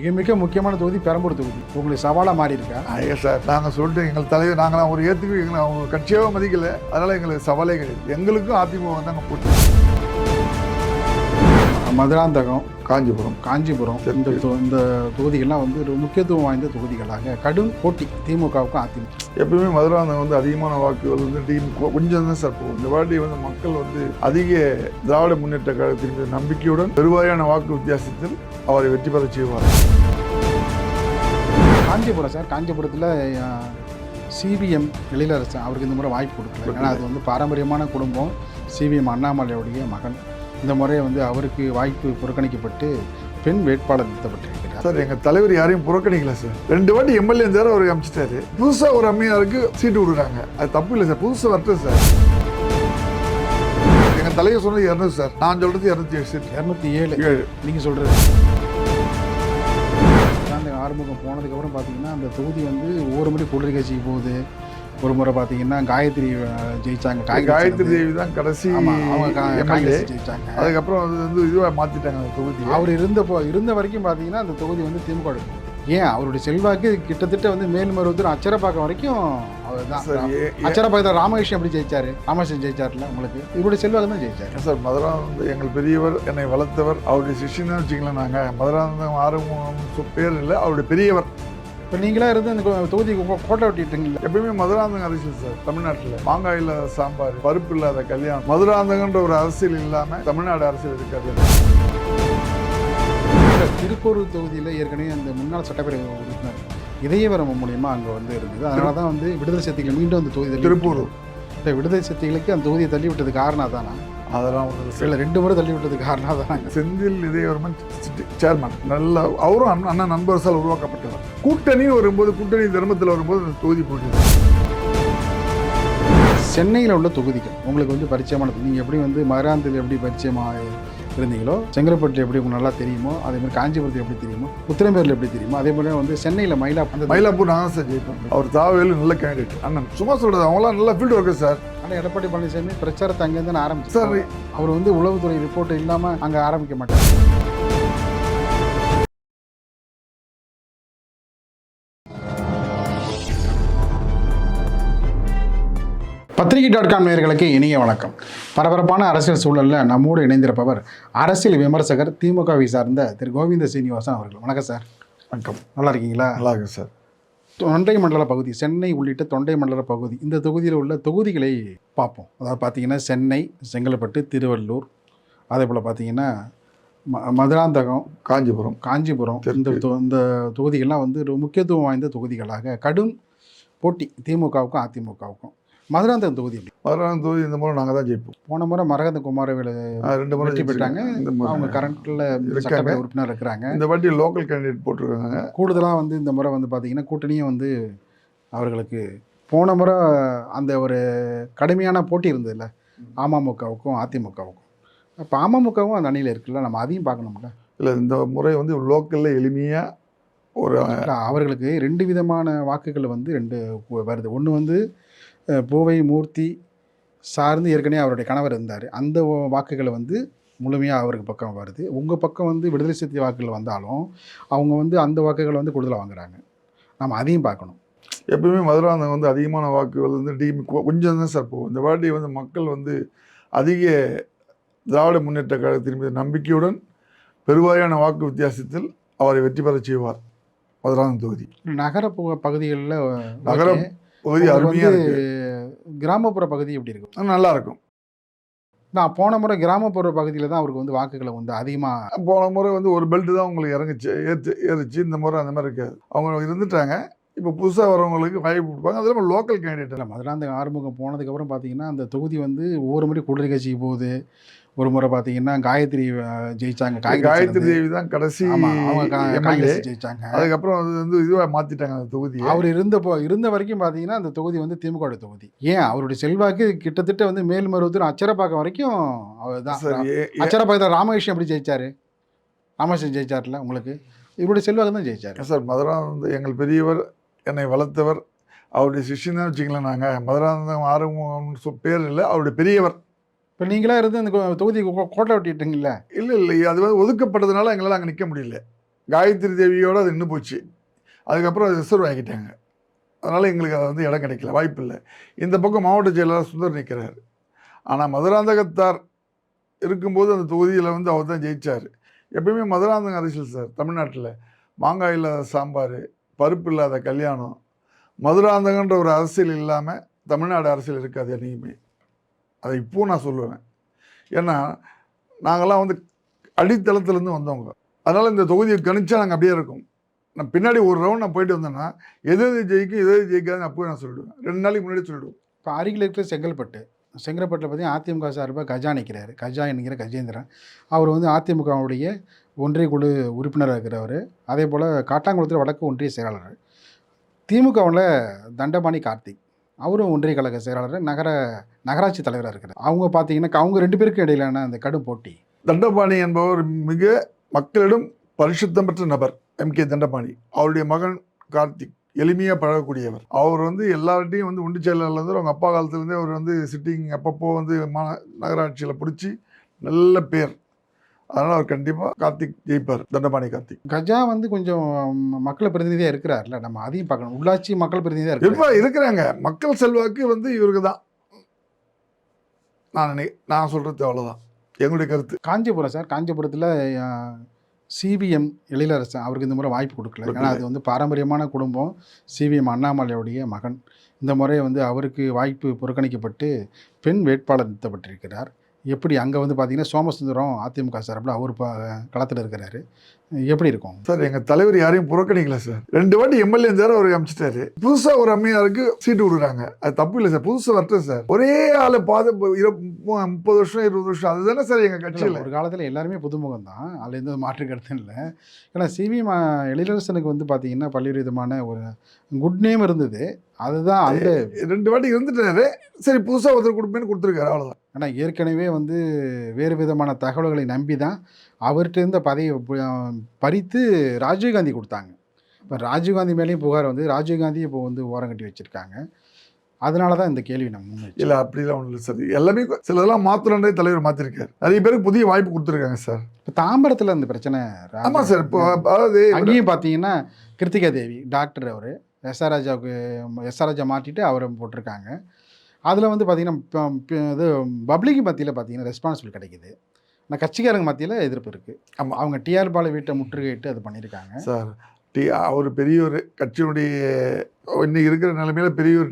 மிக மிக முக்கியமான தொகுதி பெரம்பூர் தொகுதி. உங்களுக்கு சவாலாக மாறி இருக்கா? ஐயா சார், நாங்கள் சொல்லிட்டு எங்கள் தலைவர் நாங்களாம் ஒரு ஏற்றுக்கு எங்களை அவங்க கட்சியாகவே மதிக்கலை. அதனால் எங்களுக்கு சவாலே கிடையாது. எங்களுக்கும் அதிமுக வந்து அங்கே போட்டு மதுராந்தகம், காஞ்சிபுரம் இந்த தொகுதிகள்லாம் வந்து ஒரு முக்கியத்துவம் வாய்ந்த தொகுதிகளாக கடும் போட்டி திமுகவுக்கும் அதிமுக. எப்பவுமே மதுராந்தகம் வந்து அதிகமான வாக்குகள் வந்து டீம் கொஞ்சம் தான் சார் போகும். இந்த வாட்டி வந்து மக்கள் வந்து அதிக திராவிட முன்னேற்ற கழகத்தின் மீது நம்பிக்கையுடன் பெருவாரியான வாக்கு வித்தியாசத்தில் அவரை வெற்றி பெற செய்வார். காஞ்சிபுரம் சார், காஞ்சிபுரத்தில் சிபிஎம் எழிலரசன் அவருக்கு இந்த முறை வாய்ப்பு கொடுக்கல. ஏன்னா அது வந்து பாரம்பரியமான குடும்பம். சிபிஎம் அண்ணாமலையுடைய மகன். இந்த முறை வந்து அவருக்கு வாய்ப்பு புறக்கணிக்கப்பட்டு பெண் வேட்பாளர் நிறுத்தப்பட்டிருக்கிறார். சார், எங்கள் தலைவர் யாரையும் புறக்கணிக்கல சார். 2 வாட்டி எம்எல்ஏ இருந்தாரு, அவர் அமைச்சிட்டாரு. புதுசாக ஒரு அம்மையாருக்கு சீட்டு கொடுக்குறாங்க. அது தப்பு இல்லை சார், புதுசாக வரட்டும் சார். எங்கள் தலைவர் சொன்னது 200 சார், நான் சொல்கிறது 207. நீங்கள் சொல்கிறது அந்த ஆறுமுகம் போனதுக்கப்புறம் பார்த்தீங்கன்னா அந்த தொகுதி வந்து ஒவ்வொரு முறை கூட்டணி கட்சிக்கு போகுது. ஒரு முறை பார்த்தீங்கன்னா காயத்ரி ஜெயிச்சாங்க. காயத்ரி தேவி தான் கடைசி ஜெயிச்சாங்க. அதுக்கப்புறம் அது வந்து இதுவாக மாற்றிட்டாங்க அந்த தொகுதி. அவர் இருந்த வரைக்கும் பார்த்தீங்கன்னா அந்த தொகுதி வந்து திமுக எடுக்கும். ஏன் அவருடைய செல்வாக்கு கிட்டத்தட்ட வந்து மேல்மருவத்தூர் அச்சரப்பாக்கம் வரைக்கும் அவர் தான். அச்சரப்பாக்கத்தில் ராமகிருஷ்ணன் எப்படி ஜெயிச்சாரு? ராமகிருஷ்ணன் ஜெயிச்சார்ல உங்களுக்கு. இவருடைய செல்வாக்கு தான் ஜெயிச்சார். சார், மதுராந்தகம் எங்கள் பெரியவர், என்னை வளர்த்தவர், அவருடைய சிஷ்யன் தான் வச்சுக்கலாம். நாங்கள் மதுராந்தகம் ஆறுமுகம் பேர் இல்லை, அவருடைய பெரியவர். இப்போ நீங்களா இருந்து அந்த தொகுதி கோட்டை விட்டுட்டீங்களா? எப்பயுமே மதுராந்தகம் அரசியல் சார். தமிழ்நாட்டில் மாங்காய் இல்லாத சாம்பார், பருப்பு இல்லாத கல்யாணம். மதுராந்தகன்ற ஒரு அரசியல் இல்லாமல் தமிழ்நாடு அரசியல் இருக்காது. திருப்பூர் தொகுதியில் ஏற்கனவே அந்த முன்னாள் சட்டப்பேரவை உறுப்பினர் இதயவரம் மூலியமா அங்கே வந்து இருந்தது. அதனால தான் வந்து விடுதலை சக்திகள் மீண்டும் அந்த தொகுதி திருப்பூர் விடுதலை சக்திகளுக்கு அந்த தொகுதியை தள்ளி விட்டது காரணம் தானா? அதெல்லாம் இல்லை, 2 முறை தள்ளி விட்டதுக்கு காரணம் தான். செந்தில் இதயவர்மன் சேர்மன், நல்ல அவரும் அண்ணன் நண்பர்ஸால் உருவாக்கப்பட்டவர். கூட்டணி வரும்போது, கூட்டணி தர்மத்தில் வரும்போது அந்த தொகுதி போட்டு. சென்னையில் உள்ள தொகுதிகள் உங்களுக்கு வந்து பரிச்சயமானது. நீங்கள் எப்படி வந்து மதுராந்தகத்தில் எப்படி பரிச்சயமாக இருந்தீங்களோ, செங்கல்பட்டில் எப்படி உங்களுக்கு நல்லா தெரியுமோ, அதே மாதிரி காஞ்சிபுரத்தில் எப்படி தெரியுமோ, உத்திரமேரில் எப்படி தெரியுமோ, அதே மாதிரி வந்து சென்னையில் மயிலாப்பூர் நான் தான் சார் ஜெயிப்பேன். அவர் தாவேலு நல்ல கேண்டிடேட். அண்ணன் சும்மா சொல்கிறது, அவங்களாம் நல்ல ஃபீல்டு ஒர்க்கர் சார். ஆனால் எடப்பாடி பழனிசாமி பிரச்சாரத்தை அங்கேருந்து ஆரம்பிச்சு சார். அவர் வந்து உளவுத்துறை ரிப்போர்ட் இல்லாமல் அங்கே ஆரம்பிக்க மாட்டார். பத்திரிகை.com நேயர்களுக்கு இனிய வணக்கம். பரபரப்பான அரசியல் சூழலில் நம்மோடு இணைந்திருப்பவர் அரசியல் விமர்சகர், திமுகவை சார்ந்த திரு கோவிந்த சீனிவாசன் அவர்கள். வணக்கம் சார். வணக்கம். நல்லா இருக்கீங்களா? நல்லா இருக்கு சார். தொண்டை மண்டல பகுதி, சென்னை உள்ளிட்ட தொண்டை மண்டல பகுதி, இந்த தொகுதியில் உள்ள தொகுதிகளை பார்ப்போம். அதாவது பார்த்தீங்கன்னா சென்னை, செங்கல்பட்டு, திருவள்ளூர், அதே போல் பார்த்தீங்கன்னா மதுராந்தகம், காஞ்சிபுரம் இந்த தொகுதிகள்லாம் வந்து ஒரு முக்கியத்துவம் வாய்ந்த தொகுதிகளாக கடும் போட்டி திமுகவுக்கும் அதிமுகவுக்கும். மதுராந்தகம் தொகுதி இந்த முறை நாங்கள் தான் ஜெயிப்போம். போன முறை மரகத குமாரவேலு 2 முறை வெற்றி பெற்றாங்க. அவங்க கரண்ட்ல சட்டப்பேரவை உறுப்பினர் இருக்கிறாங்க. இந்த வாட்டி லோக்கல் கேண்டிடேட் போட்டிருக்காங்க. கூடுதலாக வந்து இந்த முறை வந்து பார்த்தீங்கன்னா கூட்டணியும் வந்து அவர்களுக்கு போன முறை அந்த ஒரு கடுமையான போட்டி இருந்ததில்ல அமமுகவுக்கும் அதிமுகவுக்கும். இப்போ அமமுகவும் அந்த அணியில் இருக்குல்ல, நம்ம அதையும் பார்க்கணும்ல. இல்லை, இந்த முறை வந்து லோக்கலில் எளிமையாக ஒரு அவர்களுக்கு 2 விதமான வாக்குகள் வந்து 2 வருது. ஒன்று வந்து பூவை மூர்த்தி சார்ந்து ஏற்கனவே அவருடைய கணவர் இருந்தார், அந்த வாக்குகளை வந்து முழுமையாக அவருக்கு பக்கம் வருது. உங்கள் பக்கம் வந்து விடுதலை சிறுத்தை வாக்குகள் வந்தாலும் அவங்க வந்து அந்த வாக்குகளை வந்து கூடுதலாக வாங்குறாங்க. நம்ம அதையும் பார்க்கணும். எப்பவுமே மதுராந்தகம் வந்து அதிகமான வாக்குகள் வந்து டீம் கொஞ்சம் தான் சார் போகும். இந்த வாட்டி வந்து மக்கள் வந்து அதிக திராவிட முன்னேற்ற கழகத்தின் மீது நம்பிக்கையுடன் பெருவாரியான வாக்கு வித்தியாசத்தில் அவரை வெற்றி பெற செய்வார். மதுராந்தகம் தொகுதி நகர பகுதிகளில் பகுதி அருமையாக கிராமப்புற பகுதி எப்படி இருக்கும்? நல்லா இருக்கும். நான் போன முறை கிராமப்புற பகுதியில் தான் அவருக்கு வந்து வாக்குகளை வந்து அதிகமாக. போன முறை வந்து ஒரு பெல்ட்டு தான் உங்களுக்கு ஏறிச்சு. இந்த முறை அந்த மாதிரி இருக்காது. அவங்க இருந்துட்டாங்க. இப்போ புதுசாக வரவங்களுக்கு வாய்ப்பு கொடுப்பாங்க. அது இல்லாமல் லோக்கல் கேண்டிடேட் இல்லை. மதுராந்தகம் ஆறுமுகம் போனதுக்கப்புறம் பார்த்தீங்கன்னா அந்த தொகுதி வந்து ஒவ்வொரு முறை கூட்டணி கட்சிக்கு போகுது. ஒரு முறை பார்த்தீங்கன்னா காயத்ரி ஜெயிச்சாங்க. காயத்ரி தேவி தான் கடைசி ஜெயிச்சாங்க. அதுக்கப்புறம் அது வந்து இதுவாக மாற்றிட்டாங்க அந்த தொகுதி. அவர் இருந்த வரைக்கும் பார்த்தீங்கன்னா அந்த தொகுதி வந்து திமுக தொகுதி. ஏன் அவருடைய செல்வாக்கு கிட்டத்தட்ட வந்து மேல்மருவத்தூர் அச்சரப்பாக்கம் வரைக்கும் அவர் தான். அச்சரப்பாக்கத்தில் ராமகிருஷ்ணன் எப்படி ஜெயிச்சாரு? ராமகிருஷ்ணன் ஜெயிச்சார்ல உங்களுக்கு. இவருடைய செல்வாக்கு தான் ஜெயிச்சார். சார், மதுராந்தகம் எங்கள் பெரியவர், என்னை வளர்த்தவர், அவருடைய சிஷ்யன் தான் வச்சுக்கலாம். நாங்கள் மதுராந்தகம் ஆறுமுகம் பேர் இல்லை, அவருடைய பெரியவர். இப்போ நீங்களா இருந்து அந்த தொகுதி கோட்டை விட்டுட்டீங்களா? இல்லை, அது வந்து ஒதுக்கப்பட்டதுனால எங்களால் அங்கே நிற்க முடியல. காயத்ரி தேவியோடு அது நின்று போச்சு. அதுக்கப்புறம் அது ரிசர்வ் ஆகிட்டாங்க. அதனால் எங்களுக்கு அது வந்து இடம் கிடைக்கல, வாய்ப்பு இல்லை. இந்த பக்கம் மாவட்ட செயலாளர் சுந்தர் நிற்கிறார். ஆனால் மதுராந்தகத்தார் இருக்கும்போது அந்த தொகுதியில் வந்து அவர் தான் ஜெயிச்சார். எப்பயுமே மதுராந்தகம் அரசியல் சார் தமிழ்நாட்டில் மாங்காய் இல்லாத சாம்பார், பருப்பு இல்லாத கல்யாணம், மதுராந்தகன்ற ஒரு அரசியல் இல்லாமல் தமிழ்நாடு அரசியல் இருக்காது என்றைக்குமே. அதை இப்போவும் நான் சொல்லுவேன். ஏன்னா நாங்கள்லாம் வந்து அடித்தளத்துலேருந்து வந்தவங்க. அதனால் இந்த தொகுதியை கணிச்சா நாங்கள் அப்படியே இருக்கோம். நான் பின்னாடி ஒரு ரவுண்ட் நான் போயிட்டு வந்தேன்னா எது ஜெயிக்கும் எது ஜெயிக்காதுன்னு அப்போவே நான் சொல்லிவிடுவேன். 2 நாளைக்கு முன்னாடி சொல்லிவிடுவேன். இப்போ அருகில் இருக்கிற செங்கல்பட்டில் பார்த்தீங்கன்னா அதிமுக சார்பாக கஜா நிற்கிறாரு. கஜா என்கிற கஜேந்திரன். அவர் வந்து அதிமுகவுடைய ஒன்றிய குழு உறுப்பினராக இருக்கிறவர். அதே போல் காட்டாங்குளத்தில் வடக்கு ஒன்றிய செயலாளர். திமுகவில் தண்டபாணி கார்த்திக், அவரும் ஒன்றிய கழக செயலாளர், நகராட்சி தலைவராக இருக்கிறார். அவங்க பார்த்தீங்கன்னா அவங்க 2 பேருக்கு இடையிலான அந்த கடும் போட்டி. தண்டபாணி என்பவர் மிக மக்களிடம் பரிசுத்தம் பெற்ற நபர். MK தண்டபாணி. அவருடைய மகன் கார்த்திக் எளிமையாக பழகக்கூடியவர். அவர் வந்து எல்லார்ட்டையும் வந்து ஒன்று செயலாளர்லேருந்து அவங்க அப்பா காலத்துலேருந்தே அவர் வந்து சிட்டிங் அப்பப்போ வந்து நகராட்சியில் பிடிச்சி நல்ல பேர். அதனால் அவர் கண்டிப்பாக கார்த்திக் ஜெயிப்பார். தண்டபாணி கார்த்திக். கஜா வந்து கொஞ்சம் மக்கள் பிரதிநிதியாக இருக்கிறார்ல, நம்ம அதையும் பார்க்கணும். உள்ளாட்சி மக்கள் பிரதிநிதியாக இருக்கிறாங்க. மக்கள் செல்வாக்கு வந்து இவருக்கு தான். நான் சொல்கிறது அவ்வளோதான் எங்களுடைய கருத்து. காஞ்சிபுரம் சார், காஞ்சிபுரத்தில் CVM எழிலரசன் அவருக்கு இந்த முறை வாய்ப்பு கொடுக்கல. ஏன்னா அது வந்து பாரம்பரியமான குடும்பம். CVM அண்ணாமலையுடைய மகன். இந்த முறை வந்து அவருக்கு வாய்ப்பு புறக்கணிக்கப்பட்டு பெண் வேட்பாளர் நிறுத்தப்பட்டிருக்கிறார். எப்படி அங்கே வந்து பார்த்தீங்கன்னா சோமசுந்தரம் அதிமுக சார்பில் அவர் களத்தில் இருக்கிறாரு. எப்படி இருக்கும் சார்? எங்கள் தலைவர் யாரையும் புறக்கணிக்கல சார். 2 வாட்டி MLA இருந்தாரு, அவருக்கு அமைச்சிட்டாரு. புதுசாக ஒரு அம்மையாருக்கு சீட்டு கொடுக்குறாங்க, அது தப்பு இல்லை சார். புதுசாக வரட்டும் சார். ஒரே ஆள் 30 வருஷம் 20 வருஷம் அதுதானே சார் எங்கள் கட்சியில். ஒரு காலத்தில் எல்லாருமே புதுமுகம் தான், அதில் எந்த மாற்று கருத்தும் இல்லை. ஏன்னா CVM எழிலரசனுக்கு வந்து பார்த்தீங்கன்னா பல்வேறு விதமான ஒரு குட் நேம் இருந்தது. அதுதான் அந்த 2 வாட்டி இருந்துட்டாரு. சரி, புதுசாக ஒருத்தர் கொடுப்பேன்னு கொடுத்துருக்காரு, அவ்வளோதான். ஆனால் ஏற்கனவே வந்து வேறு விதமான தகவல்களை நம்பி தான் அவர்கிட்ட இருந்த பதவியை பறித்து ராஜீவ்காந்தி கொடுத்தாங்க. இப்போ ராஜீவ்காந்தி மேலேயும் புகார் வந்து ராஜீவ்காந்தி இப்போ வந்து ஓரம் கட்டி வச்சுருக்காங்க. அதனால தான் இந்த கேள்வி நம்ம முன்னாடி. இல்லை, அப்படிலாம் ஒன்றும் இல்லை சார். எல்லாமே சிலதெல்லாம் மாத்திரண்டே தலைவர் மாற்றிருக்காரு. நிறைய பேருக்கு புதிய வாய்ப்பு கொடுத்துருக்காங்க சார். இப்போ தாம்பரத்தில் அந்த பிரச்சனை. ஆமாம் சார். இப்போ அதாவது அங்கேயும் பார்த்தீங்கன்னா கிருத்திகா தேவி டாக்டர், அவர் SR ராஜா மாற்றிட்டு அவரை போட்டிருக்காங்க. அதில் வந்து பார்த்திங்கன்னா இது பப்ளிக் மத்தியில் பார்த்திங்கன்னா ரெஸ்பான்சிபிள் கிடைக்கிது. ஆனால் கட்சிக்காரங்க மத்தியில் எதிர்ப்பு இருக்குது. ஆமாம், அவங்க TR பாலு வீட்டை முற்றுகையிட்டு அது பண்ணியிருக்காங்க சார். அவர் பெரிய ஒரு கட்சியினுடைய இன்னைக்கு இருக்கிற நிலைமையில பெரிய ஒரு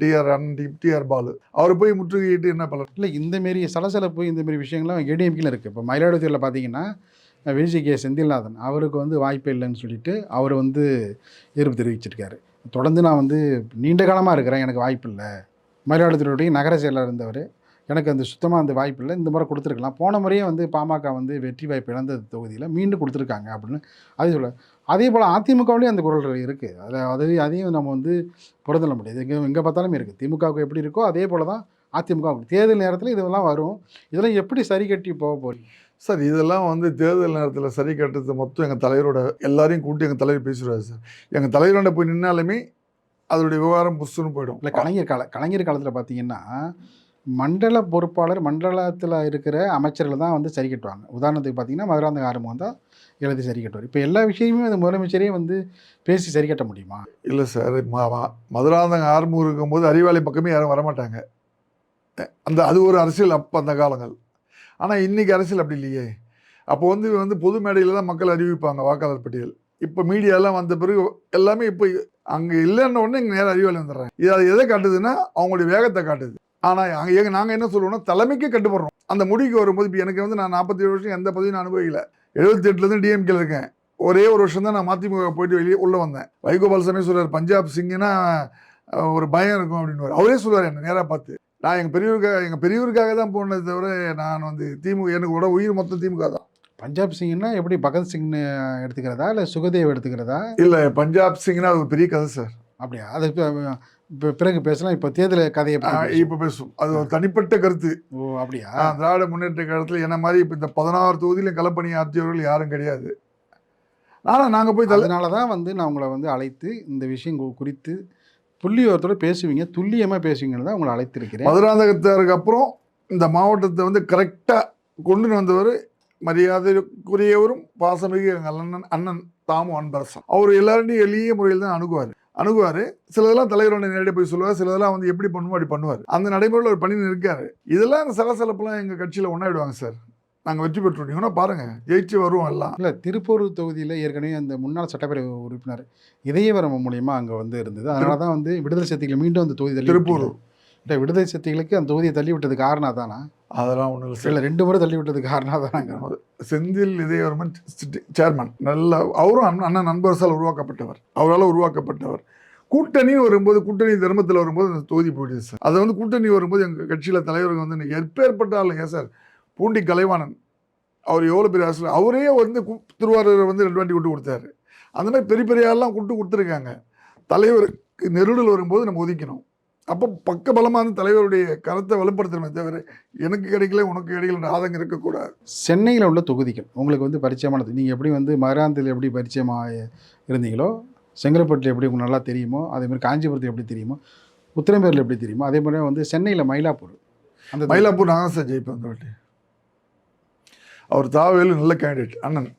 TR பாலு அவர் போய் முற்றுகையிட்டு என்ன பலன்? இல்லை, இந்தமாரி சலசலப்பு இந்தமாரி விஷயங்கள்லாம் ADMKல இருக்குது. இப்போ மயிலாடுதுறையில் பார்த்தீங்கன்னா VGK செந்தில்நாதன் அவருக்கு வந்து வாய்ப்பே இல்லைன்னு சொல்லிட்டு அவர் வந்து எதிர்ப்பு தெரிவிச்சிருக்காரு. தொடர்ந்து நான் வந்து நீண்ட காலமாக இருக்கிறேன், எனக்கு வாய்ப்பு இல்லை. மயிலாடுதுறையுடைய நகர செயலாளர் இருந்தவர், எனக்கு அந்த சுத்தமாக அந்த வாய்ப்பு இல்லை, இந்த முறை கொடுத்துருக்கலாம். போன முறையே வந்து பாமக வந்து வெற்றி வாய்ப்பு இழந்த தொகுதியில் மீண்டும் கொடுத்துருக்காங்க அப்படின்னு அதே சொல்ல. அதே போல் அதிமுகவிலேயும் அந்த குரல்கள் இருக்குது. அதையும் நம்ம வந்து புறந்தள்ள முடியாது. எங்கே பார்த்தாலுமே இருக்குது. திமுகவுக்கு எப்படி இருக்கோ அதே போல் தான் அதிமுக. தேர்தல் நேரத்தில் இதெல்லாம் வரும். இதெல்லாம் எப்படி சரி கட்டி போக போகிறீங்க சார்? இதெல்லாம் வந்து தேர்தல் நேரத்தில் சரி கட்டுறது மொத்தம் எங்கள் தலைவரோட எல்லாரையும் கூட்டி எங்கள் தலைவர் பேசுகிறாரு சார். எங்கள் தலைவரோட போய் நின்னாலுமே அதோடைய விவகாரம் புஷ்ஷுன்னு போயிடும். இல்லை, கலைஞர் காலத்தில் பார்த்தீங்கன்னா மண்டல பொறுப்பாளர் மண்டலத்தில் இருக்கிற அமைச்சர்கள் தான் வந்து சரி கட்டுவாங்க. உதாரணத்துக்கு பார்த்தீங்கன்னா மதுராந்தக ஆறுமுகம் தான் எழுதி சரி கட்டுவார். இப்போ எல்லா விஷயமுமே அந்த முதலமைச்சரே வந்து பேசி சரி கட்ட முடியுமா? இல்லை சார். மதுராந்தக ஆறுமுகம் இருக்கும்போது அறிவாலி பக்கமே யாரும் வரமாட்டாங்க. அது ஒரு அரசியல் அப்போ அந்த காலங்கள். ஆனால் இன்றைக்கி அரசியல் அப்படி இல்லையே. அப்போ வந்து பொது மேடையில் தான் மக்கள் அறிவிப்பாங்க வாக்காளர் பட்டியல். இப்போ மீடியாலாம் வந்த பிறகு எல்லாமே இப்போ அங்கே இல்லைன்ன உடனே இங்கே நேரம் அறிவாளி வந்துடுறாங்க. இது அது எதை காட்டுதுன்னா அவங்களுடைய வேகத்தை காட்டுது. ஆனால் நாங்கள் என்ன சொல்லுவோம்னா தலைமைக்கே கட்டுப்படுறோம். அந்த முடிவுக்கு வரும்போது இப்போ எனக்கு வந்து நான் 47 வருஷம் எந்த பதவியும் நான் அனுபவிக்கல. 78லேருந்து DMKல இருக்கேன். ஒரே ஒரு வருஷம் தான் நான் மதிமுக போயிட்டு வெளியே உள்ளே வந்தேன். வைகோபாலசாமி சொல்கிறார் பஞ்சாப் சிங்குன்னா ஒரு பயம் இருக்கும் அப்படின்னு. அவரே சொல்லுவார் என்னை நேராக பார்த்து. நான் எங்கள் பெரியவருக்காக தான் போனது தவிர நான் வந்து திமுக எனக்கு உயிர் மொத்தம் திமுக தான். பஞ்சாப் சிங்னா எப்படி பகத்சிங்னு எடுத்துக்கிறதா இல்லை சுகதேவ் எடுத்துக்கிறதா? இல்லை, பஞ்சாப் சிங்னா அது ஒரு பெரிய கதை சார். அப்படியா? அது இப்போ பிறகு பேசலாம். இப்போ தேர்தல் கதையை இப்போ பேசும். அது ஒரு தனிப்பட்ட கருத்து. ஓ, அப்படியா? திராவிட முன்னேற்ற கழகத்தில் என்ன மாதிரி இப்போ இந்த 16 தொகுதியிலும் களப்பணி ஆற்றியவர்கள் யாரும் கிடையாது. நாங்கள் போய் அதனால தான் வந்து நான் உங்களை வந்து அழைத்து இந்த விஷயம் குறித்து புள்ளியோரத்தோடு பேசுவீங்க, துல்லியமாக பேசுவீங்கன்னு தான் உங்களை அழைத்திருக்கிறேன். மதுராந்தகத்தாருக்கு அப்புறம் இந்த மாவட்டத்தை வந்து கரெக்டாக கொண்டு வந்தவர் மரியாதைக்குரியவரும் பாசமிகு எங்கள் அண்ணன் தாமு அன்பரசன். அவர் எல்லாரையும் எளிய முறையில் தான் அணுகுவார். சிலதெல்லாம் தலைவரோட நேரடியாக போய் சொல்லுவார், சிலதெல்லாம் வந்து எப்படி பண்ணுமோ அப்படி பண்ணுவார். அந்த நடைமுறையில் ஒரு பண்ணி இருக்காரு. இதெல்லாம் அந்த சலசலப்பெல்லாம் எங்கள் கட்சியில் ஒன்றாயிடுவாங்க சார். நாங்கள் வெற்றி பெற்றுட்டீங்கன்னா பாருங்கள், ஜெயிச்சு வருவோம் எல்லாம். இல்லை, திருப்பூர் தொகுதியில் ஏற்கனவே அந்த முன்னாள் சட்டப்பேரவை உறுப்பினர் இதயவரம் மூலியமாக அங்கே வந்து இருந்தது. அதனால தான் வந்து விடுதலை சிறுத்தைகள் மீண்டும் அந்த தொகுதி திருப்பூர் விடுதலை சிறுத்தைகளுக்கு அந்த தொகுதியை தள்ளி விட்டது காரணம் தானா? அதெல்லாம் ஒன்றும் இல்லை இல்லை, 2 முறை தள்ளி விட்டது காரணம் தானாங்க. செந்தில் இதயவர்மன் சேர்மன், நல்ல அவரும் அண்ணன் நண்பரசால் அவரால் உருவாக்கப்பட்டவர். கூட்டணி வரும்போது, கூட்டணி தர்மத்தில் வரும்போது அந்த தொகுதி போயிடுது சார். அதை வந்து கூட்டணி வரும்போது எங்கள் கட்சியில் தலைவர்கள் வந்து எப்பேற்பட்ட ஆளுங்க சார். பூண்டி கலைவாணன், அவர் எவ்வளோ பெரிய ஆசிரியர், அவரே வந்து திருவாரூர் வந்து 2 வாட்டி விட்டு கொடுத்தாரு. அந்த மாதிரி பெரிய பெரிய ஆள்லாம் கூட்டு கொடுத்துருக்காங்க. தலைவருக்கு நெருடல் வரும்போது நம்ம ஒதுக்கணும். அப்போ பக்க பலமான தலைவருடைய கருத்தை வலுப்படுத்தணுமே தவிர எனக்கு கிடைக்கல உனக்கு கிடைக்கல ஆதங்கம் இருக்கக்கூடாது. சென்னையில் உள்ள தொகுதிகள் உங்களுக்கு வந்து பரிச்சயமானது. நீங்கள் எப்படி வந்து மதுராந்தகத்தில் எப்படி பரிச்சயமாக இருந்தீங்களோ, செங்கல்பட்டில் எப்படி உங்களுக்கு நல்லா தெரியுமோ, அதேமாதிரி காஞ்சிபுரத்தில் எப்படி தெரியுமோ, உத்திரமேரில் எப்படி தெரியுமோ, அதே மாதிரி வந்து சென்னையில் மயிலாப்பூர். அந்த மயிலாப்பூர் நான் தான் சார் ஜெயிப்பேன் அந்த வாட்டி. அவர் தாவேலு நல்ல கேண்டிடேட் அண்ணன்.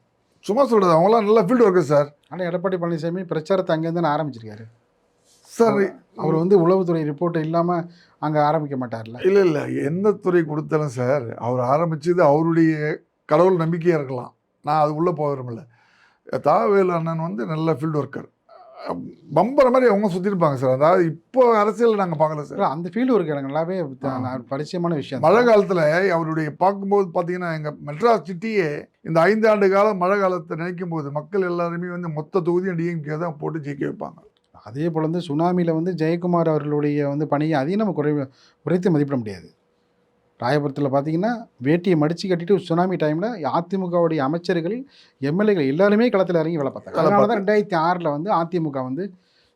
சும்மா சொல்கிறது, அவங்களாம் நல்ல ஃபீல்டு ஒர்க்கர் சார். ஆனால் எடப்பாடி பழனிசாமி பிரச்சாரத்தை அங்கேருந்து ஆரம்பிச்சிருக்காரு சார். அவர் வந்து உளவுத்துறை ரிப்போர்ட் இல்லாமல் அங்கே ஆரம்பிக்க மாட்டார்ல. இல்லை எந்த துறை கொடுத்தாலும் சார், அவர் ஆரம்பித்தது அவருடைய கடவுள் நம்பிக்கையாக இருக்கலாம். நான் அது உள்ளே போக விரும்பல. தாவேலு அண்ணன் வந்து நல்ல ஃபீல்டு ஒர்க்கர். பம்பர மாதிரி அவங்க சுற்றிருப்பாங்க சார். அதாவது இப்போ அரசியல் நாங்கள் பார்க்கல சார். அந்த ஃபீல்டு ஒர்க் எனக்கு நல்லாவே பரிச்சயமான விஷயம். மழை காலத்தில் அவருடைய பார்க்கும்போது பார்த்தீங்கன்னா, எங்கள் மெட்ராஸ் சிட்டியே இந்த 5 ஆண்டு காலம் மழை காலத்தை நினைக்கும் போது மக்கள் எல்லாருமே வந்து மொத்த தொகுதியும் டிஎம்கே தான் போட்டு ஜெயிக்க வைப்பாங்க. அதே போல் வந்து சுனாமியில் வந்து ஜெயக்குமார் அவர்களுடைய வந்து பணியை அதையும் நம்ம குறைத்து மதிப்பிட முடியாது. ராயபுரத்தில் பார்த்தீங்கன்னா வேட்டியை மடித்து கட்டிட்டு சுனாமி டைமில் அதிமுகவுடைய அமைச்சர்கள், எம்எல்ஏகள் எல்லாருமே களத்தில் இறங்கி வேலை பார்த்தாங்க. அதனால தான் 2006 வந்து அதிமுக வந்து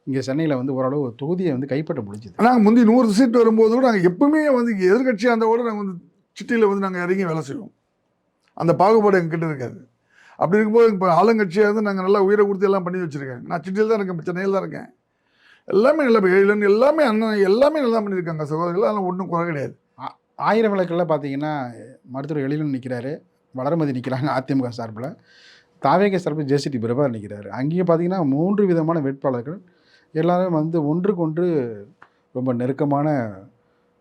இங்கே சென்னையில் வந்து ஓரளவு தொகுதியை வந்து கைப்பற்ற முடிஞ்சுது. நாங்கள் முந்தி 100 சீட் வரும்போது கூட நாங்கள் எப்பவுமே வந்து எதிர்கட்சியாக இருந்தால் கூட நாங்கள் வந்து சிட்டியில் வந்து நாங்கள் இறங்கி வேலை செய்வோம். அந்த பாகுபாடு எங்ககிட்ட இருக்காது. அப்படி இருக்கும்போது இப்போ ஆளுங்கட்சியாக இருந்து நாங்கள் நல்லா உயிரை கொடுத்து எல்லாம் பண்ணி வச்சுருக்கேன். நான் சிட்டியில் தான் இருக்கேன், சென்னையில் தான் இருக்கேன். எல்லாமே நல்லா எல்லாமே அண்ணன் எல்லாமே நல்லா பண்ணியிருக்காங்க சகோதரர்கள். அதெல்லாம் ஒன்றும் குறை கிடையாது. 1000 விளக்கில் பார்த்தீங்கன்னா மருத்துவர் எழிலன் நிற்கிறாரு, வளர்மதி நிற்கிறாங்க அதிமுக சார்பில், தாவேக சார்பில் ஜேசிடி பிரபாகர் நிற்கிறாரு. அங்கேயும் பார்த்தீங்கன்னா 3 விதமான வேட்பாளர்கள் எல்லாரும் வந்து ஒன்றுக்கு ஒன்று ரொம்ப நெருக்கமான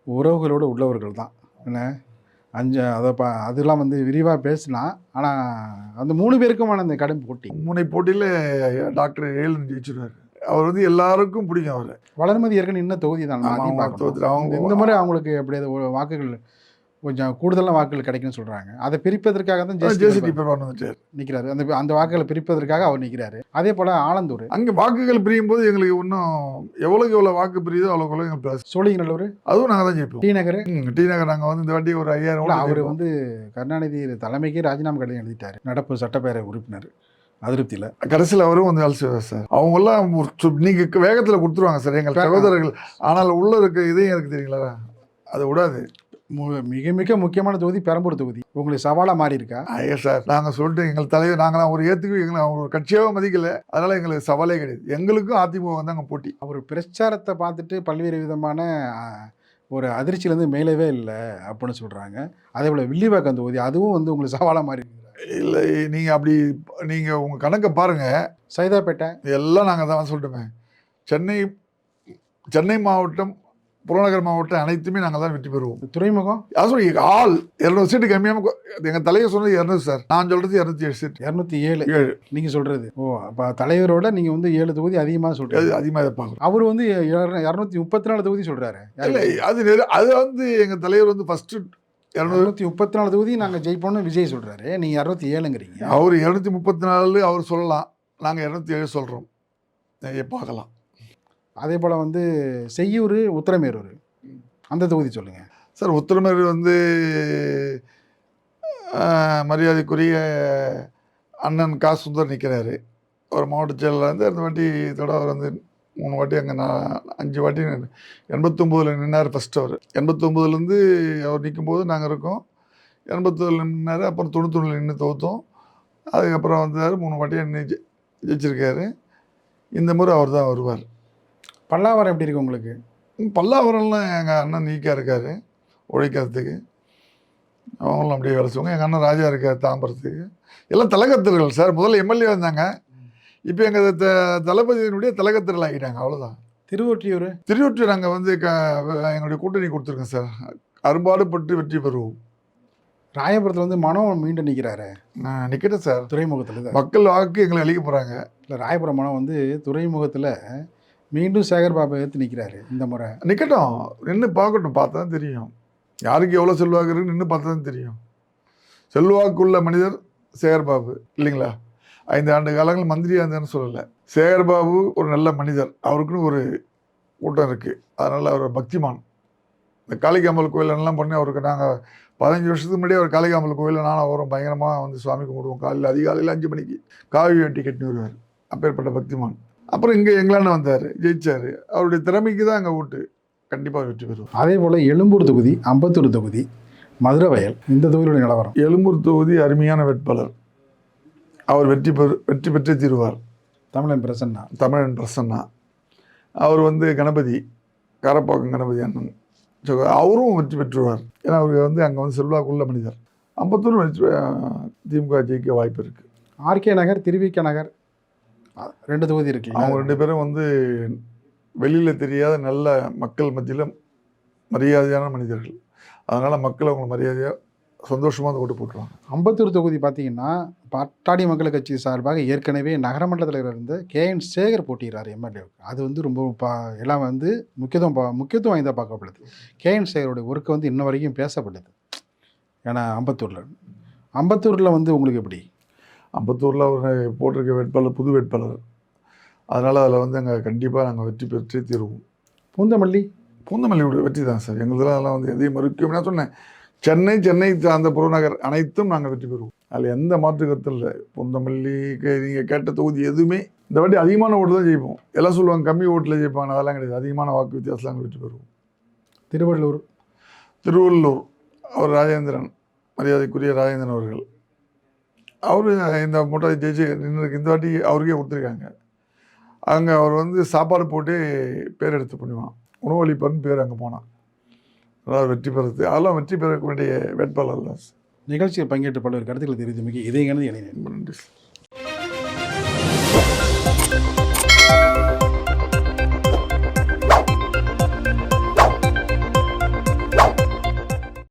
உறவுகளோடு உள்ளவர்கள் தான். என்ன அதெல்லாம் வந்து விரிவாக பேசலாம். ஆனால் அந்த 3 பேருக்குமான அந்த கடும் போட்டி, முனை போட்டியில் டாக்டர் எழிலன் ஜெயிச்சிருவார். அவர் வந்து எல்லாருக்கும் பிடிக்கும். அவர் வளர்மதி ஏற்கனவே இன்னும் தொகுதி தான். அவங்க இந்த மாதிரி அவங்களுக்கு எப்படியாவது வாக்குகள் கொஞ்சம் கூடுதலான வாக்குகள் கிடைக்குன்னு சொல்கிறாங்க. அதை பிரிப்பதற்காக தான் ஜேசிடி பிரபாகர் வந்துட்டார் நிற்கிறாரு. அந்த வாக்குகளை பிரிப்பதற்காக அவர் நிற்கிறாரு. அதே போல் ஆலந்தூர் அங்கே வாக்குகள் பிரியும் போது எங்களுக்கு இன்னும் எவ்வளோ வாக்கு பிரியுதோ அவ்வளோக்கு எங்களுக்கு ப்ளஸ். சோழிங்கநல்லூர் அதுவும் நாங்கள் தான் ஜெயிப்போம். டி நகர் நாங்கள் வந்து இந்த வாட்டி ஒரு 5000. அவர் வந்து கருணாநிதி தலைமைக்கே ராஜினாமா கடிதம் எழுதிட்டார், நடப்பு சட்டப்பேரவை உறுப்பினர் அதிருப்தியில். கடைசியில் அவரும் வந்து வேலை செய்வார் சார். அவங்கெல்லாம் நீங்கள் வேகத்தில் கொடுத்துருவாங்க சார் எங்கள் சகோதரர்கள். ஆனால் உள்ளே இருக்க இதையும் எனக்கு தெரியுங்களா, அதை விடாது. மிக மிக முக்கியமான தொகுதி பெரம்பூர் தொகுதி உங்களுக்கு சவாலாக மாறி இருக்கா? ஐயா சார், நாங்கள் சொல்லிட்டு எங்கள் தலைவர் நாங்களாம் ஒரு ஏற்றுக்கு எங்களை அவங்க ஒரு கட்சியாகவும் மதிக்கலை. அதனால் எங்களுக்கு சவாலே கிடையாது. எங்களுக்கும் அதிமுக வந்து அங்கே போட்டி. அவர் பிரச்சாரத்தை பார்த்துட்டு பல்வேறு விதமான ஒரு அதிர்ச்சியிலேருந்து மேலவே இல்லை அப்படின்னு சொல்கிறாங்க. அதே போல் வில்லிவாக்கம் தொகுதி அதுவும் வந்து உங்களுக்கு சவாலாக மாறி இருக்கு. இல்லை, நீங்கள் உங்கள் கணக்கை பாருங்கள். சைதாப்பேட்டை எல்லாம் நாங்கள் தான் சொல்லிட்டோமே. சென்னை மாவட்டம், புறநகர் மாவட்டம் அனைத்துமே நாங்கள் தான் வெற்றி பெறுவோம். துறைமுகம் சொல்லி 200 சீட்டு கம்மியாக எங்கள் தலைவர் சொன்னது 200 சார். நான் சொல்கிறது 207 சீட். 207 நீங்கள் சொல்கிறது. அப்போ தலைவரோட நீங்கள் வந்து 7 தொகுதி அதிகமாக சொல்கிறது. அதிகமாக எதிர்பார்க்குறோம். அவர் வந்து 234 தொகுதி சொல்கிறாரு. இல்லை, அது வந்து எங்கள் தலைவர் வந்து ஃபஸ்ட்டு 234 தொகுதி நாங்கள் ஜெயிப்போம்னு விஜய் சொல்கிறாரு. நீங்கள் 207ங்கிறீங்க. அவர் 234 அவர் சொல்லலாம், நாங்கள் 207 சொல்கிறோம். பார்க்கலாம். அதே போல் வந்து செய்யூர், உத்திரமேரூர் அந்த தொகுதி சொல்லுங்கள் சார். உத்திரமேரூர் வந்து மரியாதைக்குரிய அண்ணன் கா சுந்தர் நிற்கிறாரு. அவர் மாவட்ட செயலாளர் வந்து அந்த வாட்டி இதோட அவர் வந்து 3 வாட்டி அங்கே 5 வாட்டி 89 நின்னார் ஃபஸ்ட்டு. அவர் 89 அவர் நிற்கும்போது நாங்கள் இருக்கோம். 87 நின்னார். அப்புறம் 91 நின்று தோற்றோம். அதுக்கப்புறம் வந்தார் 3 வாட்டி நின்று ஜெயிச்சிருக்காரு. இந்த முறை அவர் தான் வருவார். பல்லாவரம் எப்படி இருக்கு உங்களுக்கு? பல்லாவரம்லாம் எங்கள் அண்ணன் நீக்காக இருக்கார் உழைக்கிறதுக்கு. அவங்களும் அப்படியே வேலை செய்வாங்க. எங்கள் அண்ணன் ராஜா இருக்கார் தாம்பரத்துக்கு. எல்லாம் தலைக்கர்த்தர்கள் சார். முதல்ல எம்எல்ஏ வந்தாங்க, இப்போ எங்கள் தளபதியினுடைய தலகத்திரல் ஆகிட்டாங்க, அவ்வளோதான். திருவொற்றியூர் திருவொற்றியூர் நாங்கள் வந்து எங்களுடைய கூட்டணி கொடுத்துருக்கோம் சார். அரும்பாடுபட்டு வெற்றி பெறுவோம். ராயபுரத்தில் வந்து மனம் மீண்டும் நிற்கிறாரு நான் நிற்கிறேன் சார். துறைமுகத்தில். மக்கள் வாக்கு எங்களை அழிக்க போகிறாங்க. இல்லை, ராயபுரம் மனம் வந்து துறைமுகத்தில் மீண்டும் சேகர் பாபு எடுத்து நிற்கிறாரு இந்த முறை. நிற்கட்டும், நின்று பார்க்கட்டும், பார்த்தா தான் தெரியும் யாருக்கு எவ்வளோ செல்வாக்கு இருக்குன்னு. நின்று பார்த்தா தான் தெரியும். செல்வாக்குள்ள மனிதர் சேகர்பாபு இல்லைங்களா? 5 ஆண்டு காலங்கள் மந்திரியாக இருந்தான்னு சொல்லலை. சேகர்பாபு ஒரு நல்ல மனிதர், அவருக்குன்னு ஒரு கூட்டம் இருக்குது. அதனால் அவர் பக்திமான். இந்த காளிகாம்பல் கோயிலெல்லாம் பண்ணி அவருக்கு நாங்கள் 15 வருஷத்துக்கு முன்னாடியே அவர் காளிகாம்பல் கோயிலில் நானும் அவரும் பயங்கரமாக வந்து சுவாமி கும்பிடுவோம். காலையில் அதிகாலையில் 5 மணிக்கு காவி வேட்டி கட்டி வருவார். அப்பேற்பட்ட பக்திமான். அப்புறம் இங்கே எங்களான வந்தார், ஜெயிச்சார். அவருடைய திறமைக்கு தான் அங்கே ஓட்டு. கண்டிப்பாக வெற்றி பெறுவார். அதே போல் எழும்பூர் தொகுதி, அம்பத்தூர் தொகுதி, மதுரை வயல், இந்த தொகுதியுடைய நிலவரம். எழும்பூர் தொகுதி அருமையான வேட்பாளர். அவர் வெற்றி பெற்றே தீருவார். தமிழன் பிரசன்னா. தமிழன் பிரசன்னா. அவர் வந்து கணபதி, காரப்பாக்கம் கணபதி அண்ணன். ஸோ அவரும் வெற்றி பெற்றுவார். ஏன்னா அவர் வந்து அங்கே வந்து செல்வாக்குள்ள மனிதர். அம்பத்தூர் திமுக ஜெயிக்க வாய்ப்பு இருக்குது. ஆர்கே நகர், திருவிக நகர், 2 தொகுதி இருக்கு. அவங்க 2 பேரும் வந்து வெளியில் தெரியாத நல்ல மக்கள் மத்தியில் மரியாதையான மனிதர்கள். அதனால் மக்கள் அவங்க மரியாதையாக சந்தோஷமாக ஓட்டு போட்டுருவாங்க. அம்பத்தூர் தொகுதி பார்த்தீங்கன்னா பாட்டாளி மக்கள் கட்சி சார்பாக ஏற்கனவே நகரமன்ற தலைவர் இருந்த KN சேகர் போட்டிடுறார் எம்எல்ஏவுக்கு. அது வந்து ரொம்ப எல்லாம் வந்து முக்கியத்துவம் வாய்ந்தா பார்க்கப்படுது. KN சேகருடைய ஒர்க்கு வந்து இன்ன வரைக்கும் பேசப்படுது. ஏன்னா அம்பத்தூரில் வந்து உங்களுக்கு எப்படி? அம்பத்தூரில் அவர் போட்டிருக்க வேட்பாளர் புது வேட்பாளர். அதனால் அதில் வந்து அங்கே கண்டிப்பாக நாங்கள் வெற்றி பெற்றே தீருவோம். பூந்தமல்லியோட வெற்றி தான் சார். எங்களுதெல்லாம் வந்து எதையும் மறுக்க நான் சொன்னேன். சென்னை சார்ந்த புறநகர் அனைத்தும் நாங்கள் வெற்றி பெறுவோம். அதில் எந்த மாற்று கருத்தும் இல்லை. பூந்தமல்லிக்கு நீங்கள் கேட்ட தொகுதி எதுவுமே இந்த வாட்டி அதிகமான ஓட்டு தான் ஜெயிப்போம். எல்லாம் சொல்லுவாங்க கம்மி ஓட்டில் ஜெயிப்பாங்க, அதெல்லாம் கிடையாது. அதிகமான வாக்கு வித்தியாசத்தில் நாங்கள் வெற்றி பெறுவோம். திருவள்ளூர் அவர் ராஜேந்திரன், மரியாதைக்குரிய ராஜேந்திரன் அவர்கள், அவர் இந்த மூட்டை ஜெயிச்சு நின்று இந்த வாட்டி அவருக்கே கொடுத்துருக்காங்க. அங்கே அவர் வந்து சாப்பாடு போட்டு பேர் எடுத்து பண்ணுவான், உணவளிப்பர்னு பேர் அங்கே போனான். அதனால் வெற்றி பெறுறது அதெல்லாம் வெற்றி பெற வேண்டிய வேட்பாளர் தான். நிகழ்ச்சியில் பங்கேற்று பல்வேறு கருத்துக்களை தெரிவித்தமைக்கு இதே நன்றி. நன்றி.